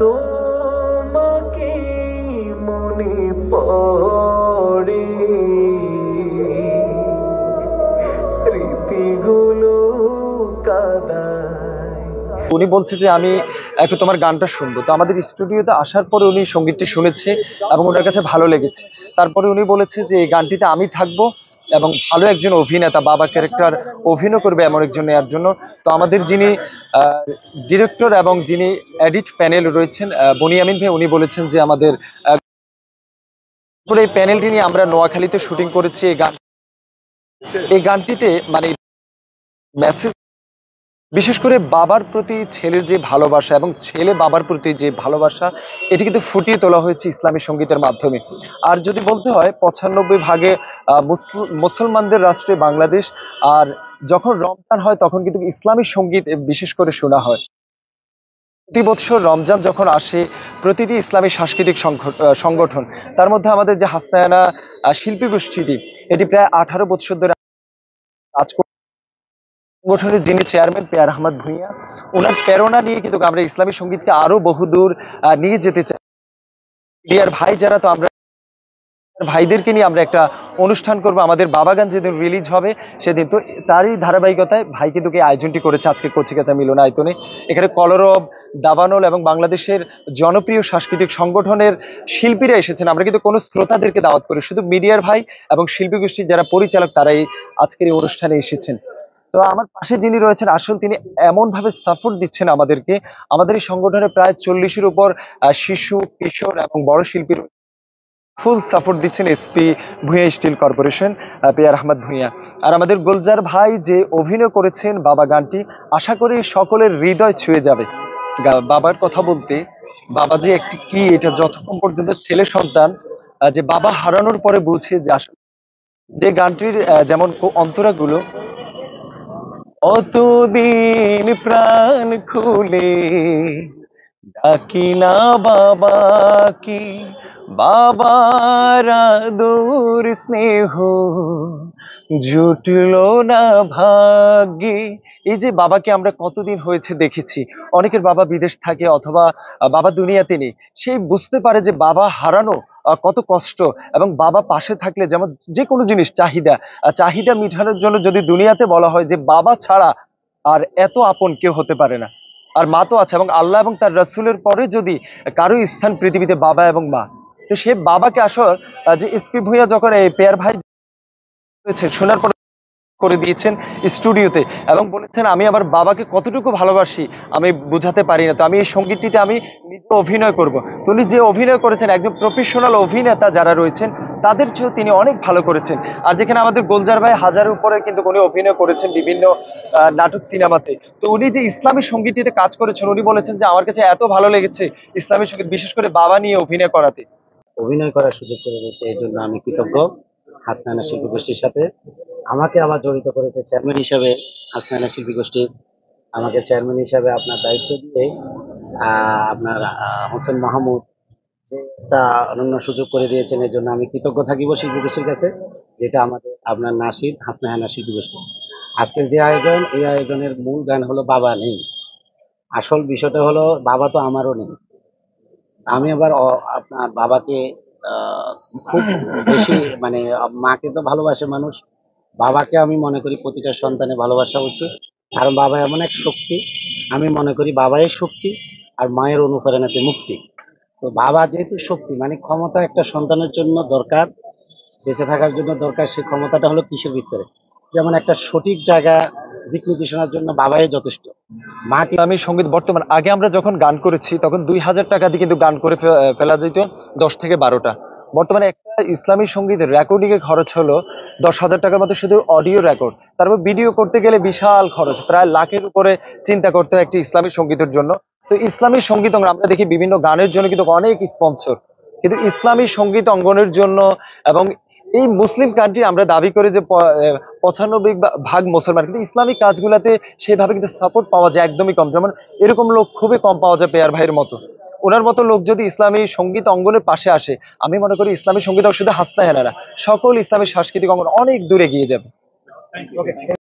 তোমাকে মনে পড়ে, স্মৃতিগুলো কাদায়। উনি বলছে যে আমি একটু তোমার গানটা শুনবো। তো আমাদের স্টুডিওতে আসার পরে উনি সঙ্গীতটি শুনেছে এবং ওনার কাছে ভালো লেগেছে। তারপরে উনি বলেছে যে এই গানটিতে আমি থাকবো এবং ভালো একজন অভিনেতা, বাবা ক্যারেক্টার অভিনয় করবে এমন একজন নেওয়ার জন্য। তো আমাদের যিনি ডিরেক্টর এবং যিনি এডিট প্যানেল রয়েছেন বনিয়ামিন ভাই, উনি বলেছেন যে আমাদের এই প্যানেলটি নিয়ে আমরা নোয়াখালীতে শুটিং করেছি। এই গানটিতে মানে মেসেজ, বিশেষ করে বাবার প্রতি ছেলের যে ভালোবাসা এবং ছেলে বাবার প্রতি যে ভালোবাসা, এটি কিন্তু ফুটিয়ে তোলা হয়েছে ইসলামী সঙ্গীতের মাধ্যমে। আর যদি বলতে হয় 95 ভাগে মুসলমানদের রাষ্ট্রে বাংলাদেশ, আর যখন রমজান হয় তখন কিন্তু ইসলামী সঙ্গীত বিশেষ করে শোনা হয়। প্রতি বছর রমজান যখন আসে, প্রতিটি ইসলামী সাংস্কৃতিক সংগঠন, তার মধ্যে আমাদের যে হাসনায়না শিল্পী গোষ্ঠীটি, এটি প্রায় 18 বছর ধরে কাজ সংগঠনের যিনি চেয়ারম্যান পেয়ার আহমদ ভূঁইয়া, ওনার প্রেরণা নিয়ে কিন্তু আমরা ইসলামী সঙ্গীতকে আরো বহুদূর নিয়ে যেতে চাই। মিডিয়ার ভাই যারা, তো আমরা ভাইদেরকে নিয়ে আমরা একটা অনুষ্ঠান করব আমাদের বাবা গান যেদিন রিলিজ হবে সেদিন। তো তারই ধারাবাহিকতায় ভাই কিন্তু এই আয়োজনটি করেছে আজকে কচিকাঁচা মিলনায়তনে। এখানে কলরব, দাবানল এবং বাংলাদেশের জনপ্রিয় সাংস্কৃতিক সংগঠনের শিল্পীরা এসেছেন। আমরা কিন্তু কোনো শ্রোতাদেরকে দাওয়াত করি, শুধু মিডিয়ার ভাই এবং শিল্পী গোষ্ঠীর যারা পরিচালক তারাই আজকের এই অনুষ্ঠানে এসেছেন। তো আমার পাশে যিনি রয়েছেন, আসলে তিনি এমন ভাবে সাপোর্ট দিচ্ছেন আমাদেরকে। আমাদের এই সংগঠনে প্রায় 40-এর উপর শিশু, কিশোর এবং বড় শিল্পীর ফুল সাপোর্ট দিচ্ছেন SP Bhuiyan steel corporation Peyar Ahmed Bhuiyan. আর আমাদের গুলজার ভাই যে অভিনয় করেছেন বাবা গানটি, আশা করি সকলের হৃদয় ছুঁয়ে যাবে। বাবার কথা বলতে, বাবা যে একটি কি, এটা যতক্ষণ পর্যন্ত ছেলে সন্তান যে বাবা হারানোর পরে বুঝে যে আসলে যে গানটির যেমন অন্তরাগুলো, অতদিন প্রাণ খুলে ডাকি না বাবা কি, বাবার আদর স্নেহ জুটলো না ভাগ্যে। এই যে বাবাকে আমরা কতদিন হয়েছে দেখেছি, অনেকের বাবা বিদেশ থাকে অথবা বাবা দুনিয়াতে নেই, সেই বুঝতে পারে যে বাবা হারানো কত কষ্ট। এবং বাবা পাশে থাকলে, যেমন যে কোনো জিনিস চাহিদা মিটানোর জন্য যদি দুনিয়াতে বলা হয় যে বাবা ছাড়া আর এত আপন কেউ হতে পারে না, আর মা তো আছে, এবং আল্লাহ এবং তার রাসূলের পরে যদি কারো স্থান পৃথিবীতে বাবা এবং মা, তো সে বাবাকে আসলে যে এসপি ভূঁইয়া যখন এই পেয়ার ভাই হয়েছে শোনার পর করে দিয়েছেন স্টুডিওতে এবং বলেছেন আমি আমার বাবাকে কতটুকু ভালোবাসি আমি বুঝাতে পারি না। তো আমি এই সঙ্গীতটিতে আমি নৃত্য অভিনয় করব। তো উনি যে অভিনয় করেছেন, একজন প্রফেশনাল অভিনেতা যারা রয়েছেন তাদের চেয়েও তিনি অনেক ভালো করেছেন। আর যেখানে আমাদের গোলজার ভাই 1000-এর উপরে কিন্তু উনি অভিনয় করেছেন বিভিন্ন নাটক, সিনেমাতে। তো উনি যে ইসলামী সঙ্গীতটিতে কাজ করেছেন, উনি বলেছেন যে আমার কাছে এত ভালো লেগেছে ইসলামী সঙ্গীত, বিশেষ করে বাবা নিয়ে অভিনয় করাতে। অভিনয় করার সুযোগ করে দিয়েছে, এই জন্য আমি কৃতজ্ঞ হাসনায়না শিল্পী গোষ্ঠীর সাথে। আমাকে আবার জড়িত করেছে চেয়ারম্যান হিসাবে হাসনায়না শিল্পী গোষ্ঠীর। আমাকে চেয়ারম্যান হিসাবে আপনার দায়িত্ব দিয়ে আপনার হোসেন মাহমুদ যে একটা অনন্য সুযোগ করে দিয়েছেন, এর জন্য আমি কৃতজ্ঞ থাকিব শিল্পী গোষ্ঠীর কাছে, যেটা আমাদের আপনার নাসির হাসনায়না শিল্পী গোষ্ঠী। আজকের যে আয়োজন, এই আয়োজনের মূল গান হলো বাবা নেই। আসল বিষয়টা হলো বাবা তো আমারও নেই। আমি আবার আপনার বাবাকে খুব বেশি মানে মাকে তো ভালোবাসে মানুষ, বাবাকে আমি মনে করি প্রতিটা সন্তানের ভালোবাসা উচিত। কারণ বাবা এমন এক শক্তি, আমি মনে করি বাবাই শক্তি আর মায়ের অনুপ্রেরণাতে মুক্তি। তো বাবা যেহেতু শক্তি, মানে ক্ষমতা একটা সন্তানের জন্য দরকার, বেঁচে থাকার জন্য দরকার, সেই ক্ষমতাটা হলো কিসের ভিতরে, যেমন একটা সঠিক জায়গা দিক নির্দেশনার জন্য বাবাই যথেষ্ট। মা কি আমি সঙ্গীত বর্তমান, আগে আমরা যখন গান করেছি তখন 2000 টাকা দিয়ে কিন্তু গান করে ফেলা যেত 10 থেকে 12টা। বর্তমানে একটা ইসলামী সঙ্গীত রেকর্ডিং এর খরচ হলো 10,000 টাকার মতো, শুধু অডিও রেকর্ড। তারপর ভিডিও করতে গেলে বিশাল খরচ, প্রায় লাখের উপরে চিন্তা করতে হয় একটি ইসলামী সঙ্গীতের জন্য। তো ইসলামী সঙ্গীত আমরা দেখি বিভিন্ন গানের জন্য কিন্তু অনেক স্পন্সর, কিন্তু ইসলামী সঙ্গীত অঙ্গনের জন্য এবং এই মুসলিম কান্ট্রি আমরা দাবি করি যে 95% মুসলমান, কিন্তু ইসলামিক কাজগুলাতে সেভাবে কিন্তু সাপোর্ট পাওয়া যায় একদমই কম। যেমন এরকম লোক খুবই কম পাওয়া যায় পেয়ার ভাইয়ের মতো। ওনার মতো লোক যদি ইসলামী সঙ্গীত অঙ্গনের পাশে আসে, আমি মনে করি ইসলামী সঙ্গীত শুধু হাসনায়না না, সকল ইসলামী সাংস্কৃতিক অঙ্গন অনেক দূরে এগিয়ে যাবে।